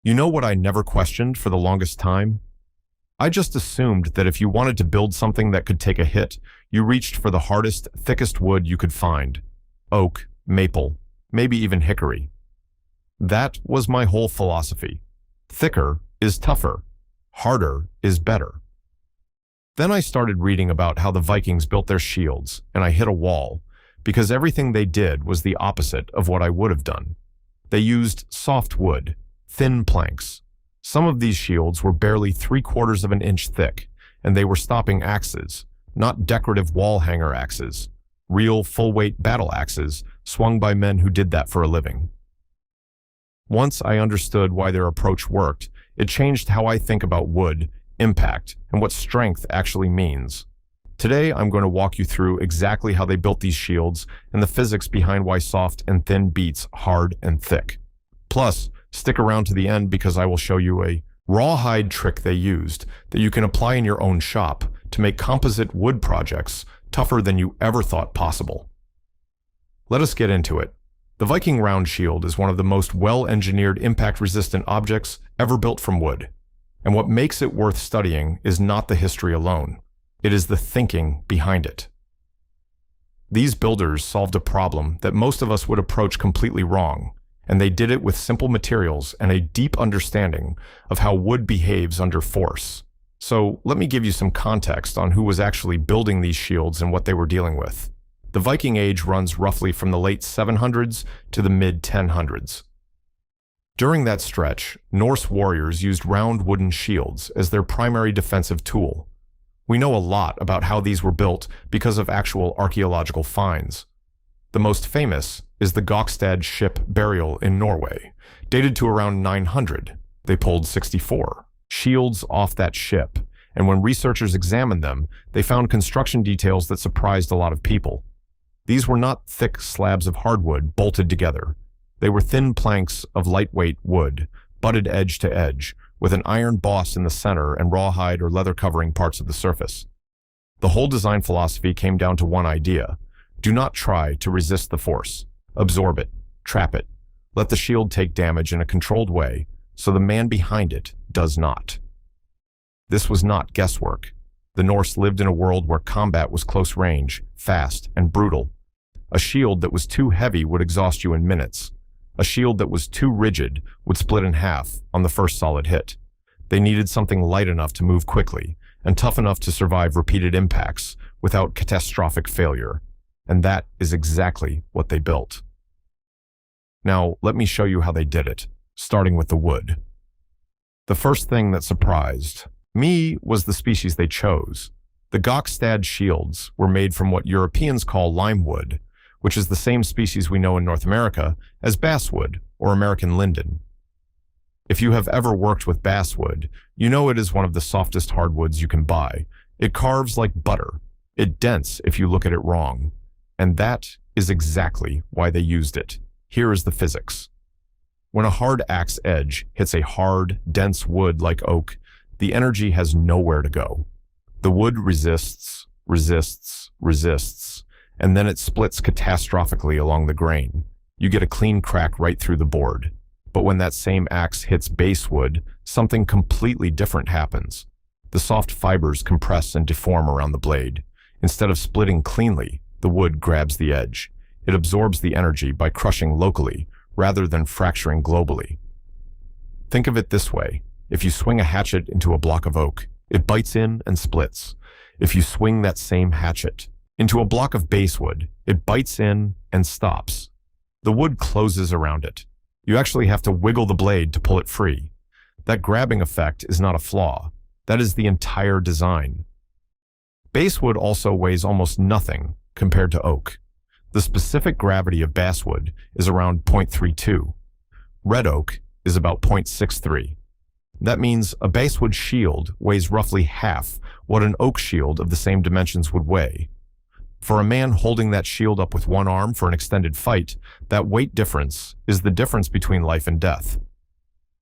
You know what I never questioned for the longest time? I just assumed that if you wanted to build something that could take a hit, you reached for the hardest, thickest wood you could find. Oak, maple, maybe even hickory. That was my whole philosophy. Thicker is tougher. Harder is better. Then I started reading about how the Vikings built their shields, and I hit a wall, because everything they did was the opposite of what I would have done. They used soft wood, thin planks. Some of these shields were barely 3/4 of an inch thick, and they were stopping axes, not decorative wall hanger axes, real full-weight battle axes swung by men who did that for a living. Once I understood why their approach worked, it changed how I think about wood, impact, and what strength actually means. Today, I'm going to walk you through exactly how they built these shields and the physics behind why soft and thin beats hard and thick. Plus, stick around to the end because I will show you a rawhide trick they used that you can apply in your own shop to make composite wood projects tougher than you ever thought possible. Let us get into it. The Viking round shield is one of the most well-engineered impact-resistant objects ever built from wood. And what makes it worth studying is not the history alone. It is the thinking behind it. These builders solved a problem that most of us would approach completely wrong, and they did it with simple materials and a deep understanding of how wood behaves under force. So let me give you some context on who was actually building these shields and what they were dealing with. The Viking Age runs roughly from the late 700s to the mid-1000s. During that stretch, Norse warriors used round wooden shields as their primary defensive tool. We know a lot about how these were built because of actual archaeological finds. The most famous is the Gokstad ship burial in Norway, dated to around 900. They pulled 64 shields off that ship, and when researchers examined them, they found construction details that surprised a lot of people. These were not thick slabs of hardwood bolted together. They were thin planks of lightweight wood, butted edge to edge, with an iron boss in the center and rawhide or leather covering parts of the surface. The whole design philosophy came down to one idea. Do not try to resist the force. Absorb it, trap it. Let the shield take damage in a controlled way, so the man behind it does not. This was not guesswork. The Norse lived in a world where combat was close range, fast, and brutal. A shield that was too heavy would exhaust you in minutes. A shield that was too rigid would split in half on the first solid hit. They needed something light enough to move quickly and tough enough to survive repeated impacts without catastrophic failure. And that is exactly what they built. Now, let me show you how they did it, starting with the wood. The first thing that surprised me was the species they chose. The Gokstad shields were made from what Europeans call limewood, which is the same species we know in North America as basswood or American linden. If you have ever worked with basswood, you know it is one of the softest hardwoods you can buy. It carves like butter. It dents if you look at it wrong. And that is exactly why they used it. Here is the physics. When a hard axe edge hits a hard, dense wood like oak, the energy has nowhere to go. The wood resists, resists, resists, and then it splits catastrophically along the grain. You get a clean crack right through the board. But when that same axe hits basswood, something completely different happens. The soft fibers compress and deform around the blade. Instead of splitting cleanly, the wood grabs the edge. It absorbs the energy by crushing locally rather than fracturing globally. Think of it this way. If you swing a hatchet into a block of oak, it bites in and splits. If you swing that same hatchet into a block of basswood, it bites in and stops. The wood closes around it. You actually have to wiggle the blade to pull it free. That grabbing effect is not a flaw. That is the entire design. Basswood also weighs almost nothing compared to oak. The specific gravity of basswood is around 0.32. Red oak is about 0.63. That means a basswood shield weighs roughly half what an oak shield of the same dimensions would weigh. For a man holding that shield up with one arm for an extended fight, that weight difference is the difference between life and death.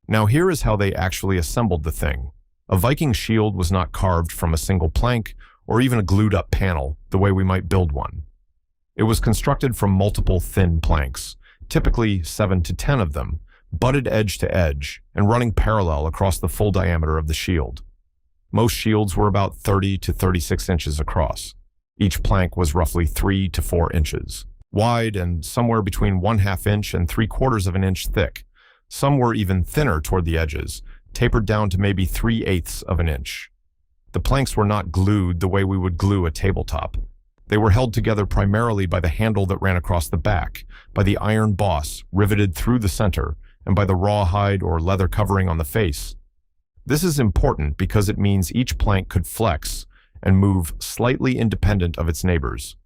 Now here is how they actually assembled the thing. A Viking shield was not carved from a single plank or even a glued-up panel the way we might build one. It was constructed from multiple thin planks, typically 7 to 10 of them, butted edge to edge and running parallel across the full diameter of the shield. Most shields were about 30 to 36 inches across. Each plank was roughly 3 to 4 inches wide and somewhere between 1/2 inch and 3/4 of an inch thick. Some were even thinner toward the edges, tapered down to maybe 3/8 of an inch. The planks were not glued the way we would glue a tabletop. They were held together primarily by the handle that ran across the back, by the iron boss riveted through the center, and by the rawhide or leather covering on the face. This is important because it means each plank could flex and move slightly independent of its neighbors.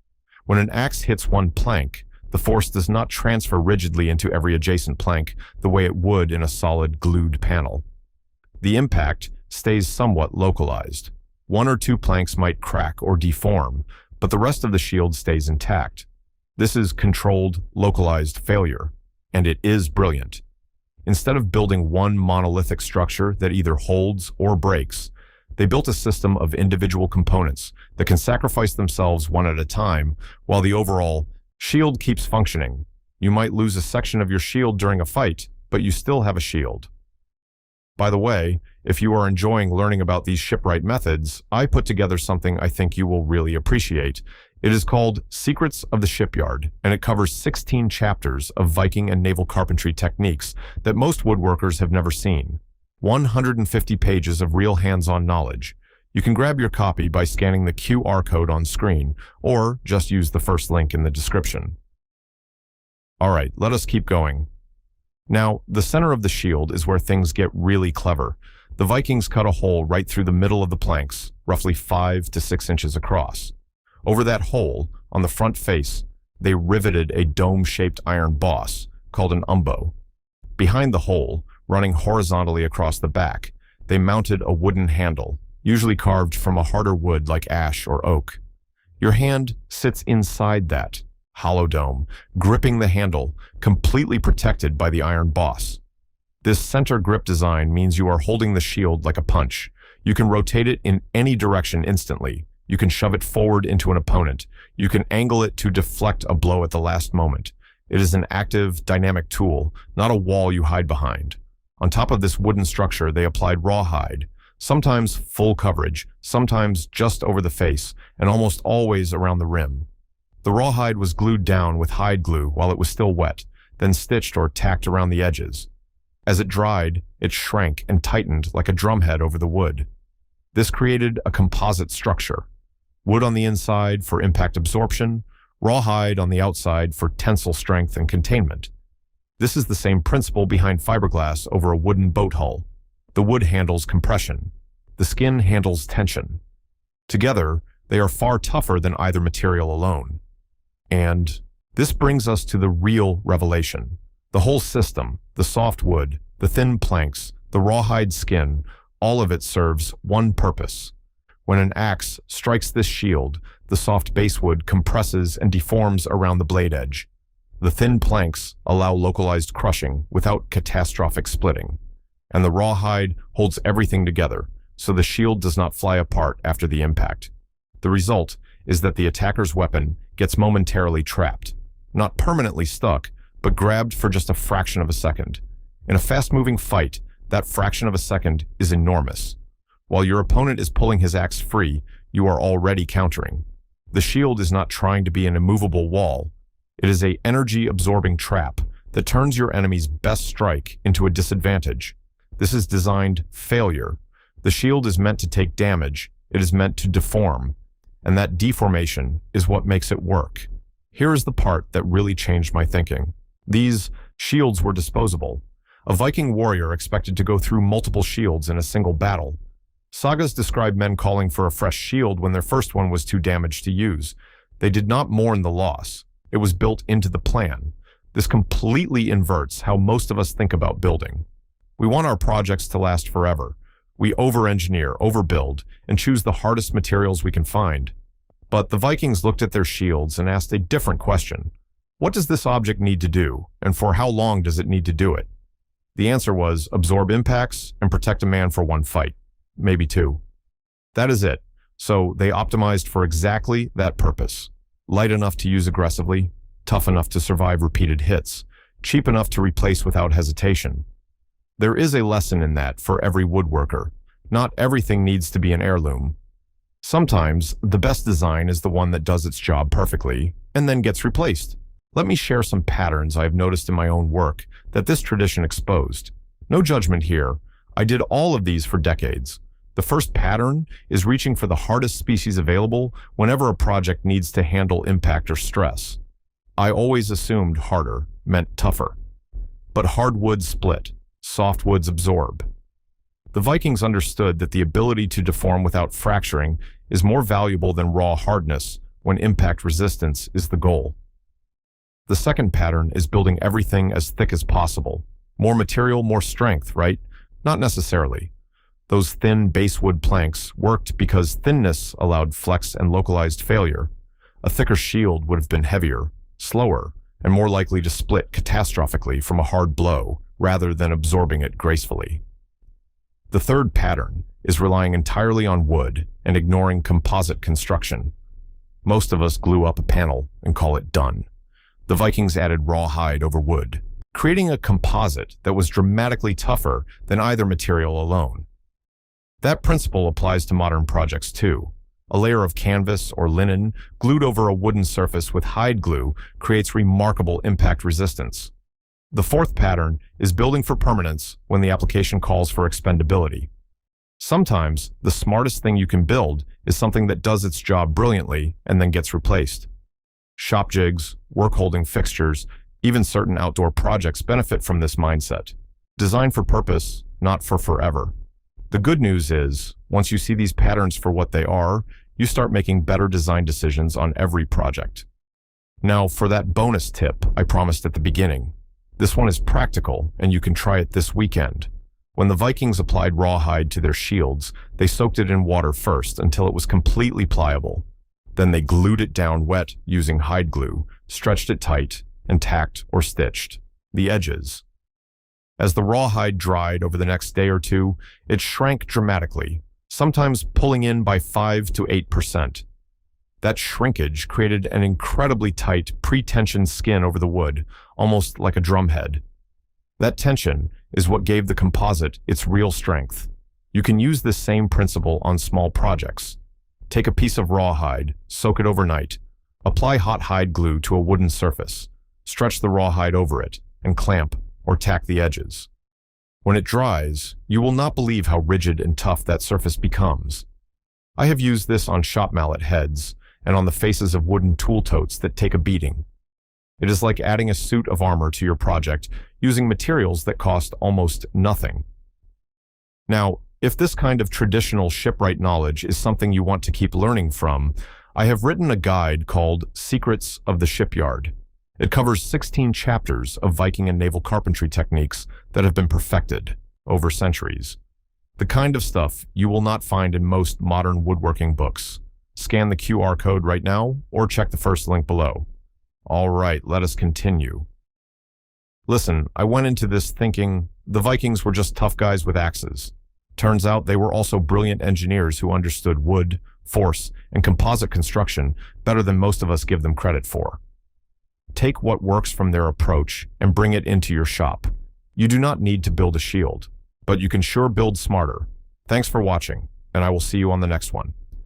When an axe hits one plank, the force does not transfer rigidly into every adjacent plank the way it would in a solid glued panel. The impact stays somewhat localized. 1 or 2 planks might crack or deform, but the rest of the shield stays intact. This is controlled, localized failure, and it is brilliant. Instead of building one monolithic structure that either holds or breaks, they built a system of individual components that can sacrifice themselves one at a time while the overall shield keeps functioning. You might lose a section of your shield during a fight, but you still have a shield. By the way, if you are enjoying learning about these shipwright methods, I put together something I think you will really appreciate. It is called Secrets of the Shipyard, and it covers 16 chapters of Viking and naval carpentry techniques that most woodworkers have never seen. 150 pages of real hands-on knowledge. You can grab your copy by scanning the QR code on screen, or just use the first link in the description. All right, let us keep going. Now, the center of the shield is where things get really clever. The Vikings cut a hole right through the middle of the planks, roughly 5 to 6 inches across. Over that hole, on the front face, they riveted a dome-shaped iron boss called an umbo. Behind the hole, running horizontally across the back, they mounted a wooden handle, usually carved from a harder wood like ash or oak. Your hand sits inside that hollow dome, gripping the handle, completely protected by the iron boss. This center grip design means you are holding the shield like a punch. You can rotate it in any direction instantly. You can shove it forward into an opponent. You can angle it to deflect a blow at the last moment. It is an active, dynamic tool, not a wall you hide behind. On top of this wooden structure, they applied rawhide, sometimes full coverage, sometimes just over the face, and almost always around the rim. The rawhide was glued down with hide glue while it was still wet, then stitched or tacked around the edges. As it dried, it shrank and tightened like a drumhead over the wood. This created a composite structure. Wood on the inside for impact absorption, rawhide on the outside for tensile strength and containment. This is the same principle behind fiberglass over a wooden boat hull. The wood handles compression. The skin handles tension. Together, they are far tougher than either material alone. And this brings us to the real revelation. The whole system, the soft wood, the thin planks, the rawhide skin, all of it serves one purpose. When an axe strikes this shield, the soft basewood compresses and deforms around the blade edge. The thin planks allow localized crushing without catastrophic splitting. And the rawhide holds everything together, so the shield does not fly apart after the impact. The result is that the attacker's weapon gets momentarily trapped, not permanently stuck, but grabbed for just a fraction of a second. In a fast-moving fight, that fraction of a second is enormous. While your opponent is pulling his axe free, you are already countering. The shield is not trying to be an immovable wall. It is an energy-absorbing trap that turns your enemy's best strike into a disadvantage. This is designed failure. The shield is meant to take damage. It is meant to deform. And that deformation is what makes it work. Here is the part that really changed my thinking. These shields were disposable. A Viking warrior expected to go through multiple shields in a single battle. Sagas describe men calling for a fresh shield when their first one was too damaged to use. They did not mourn the loss. It was built into the plan. This completely inverts how most of us think about building. We want our projects to last forever. We over-engineer, overbuild, and choose the hardest materials we can find. But the Vikings looked at their shields and asked a different question. What does this object need to do, and for how long does it need to do it? The answer was absorb impacts and protect a man for one fight, maybe two. That is it. So they optimized for exactly that purpose. Light enough to use aggressively, tough enough to survive repeated hits. cheap enough to replace without hesitation. There is a lesson in that for every woodworker. Not everything needs to be an heirloom. Sometimes, the best design is the one that does its job perfectly and then gets replaced. Let me share some patterns I have noticed in my own work that this tradition exposed. No judgment here. I did all of these for decades. The first pattern is reaching for the hardest species available whenever a project needs to handle impact or stress. I always assumed harder meant tougher. But hardwoods split, softwoods absorb. The Vikings understood that the ability to deform without fracturing is more valuable than raw hardness when impact resistance is the goal. The second pattern is building everything as thick as possible. More material, more strength, right? Not necessarily. Those thin basewood planks worked because thinness allowed flex and localized failure. A thicker shield would have been heavier, slower, and more likely to split catastrophically from a hard blow rather than absorbing it gracefully. The third pattern is relying entirely on wood and ignoring composite construction. Most of us glue up a panel and call it done. The Vikings added rawhide over wood, creating a composite that was dramatically tougher than either material alone. That principle applies to modern projects too. A layer of canvas or linen glued over a wooden surface with hide glue creates remarkable impact resistance. The fourth pattern is building for permanence when the application calls for expendability. Sometimes, the smartest thing you can build is something that does its job brilliantly and then gets replaced. Shop jigs, work-holding fixtures, even certain outdoor projects benefit from this mindset. Design for purpose, not for forever. The good news is, once you see these patterns for what they are, you start making better design decisions on every project. Now, for that bonus tip I promised at the beginning. This one is practical, and you can try it this weekend. When the Vikings applied rawhide to their shields, they soaked it in water first until it was completely pliable. Then they glued it down wet using hide glue, stretched it tight, and tacked or stitched the edges. As the rawhide dried over the next day or two, it shrank dramatically, sometimes pulling in by 5 to 8%. That shrinkage created an incredibly tight, pre-tensioned skin over the wood, almost like a drumhead. That tension is what gave the composite its real strength. You can use this same principle on small projects. Take a piece of rawhide, soak it overnight, apply hot hide glue to a wooden surface, stretch the rawhide over it, and clamp or tack the edges. When it dries, you will not believe how rigid and tough that surface becomes. I have used this on shop mallet heads and on the faces of wooden tool totes that take a beating. It is like adding a suit of armor to your project using materials that cost almost nothing. Now, if this kind of traditional shipwright knowledge is something you want to keep learning from, I have written a guide called Secrets of the Shipyard. It covers 16 chapters of Viking and naval carpentry techniques that have been perfected over centuries. The kind of stuff you will not find in most modern woodworking books. Scan the QR code right now or check the first link below. All right, let us continue. Listen, I went into this thinking the Vikings were just tough guys with axes. Turns out they were also brilliant engineers who understood wood, force, and composite construction better than most of us give them credit for. Take what works from their approach and bring it into your shop. You do not need to build a shield, but you can sure build smarter. Thanks for watching, and I will see you on the next one.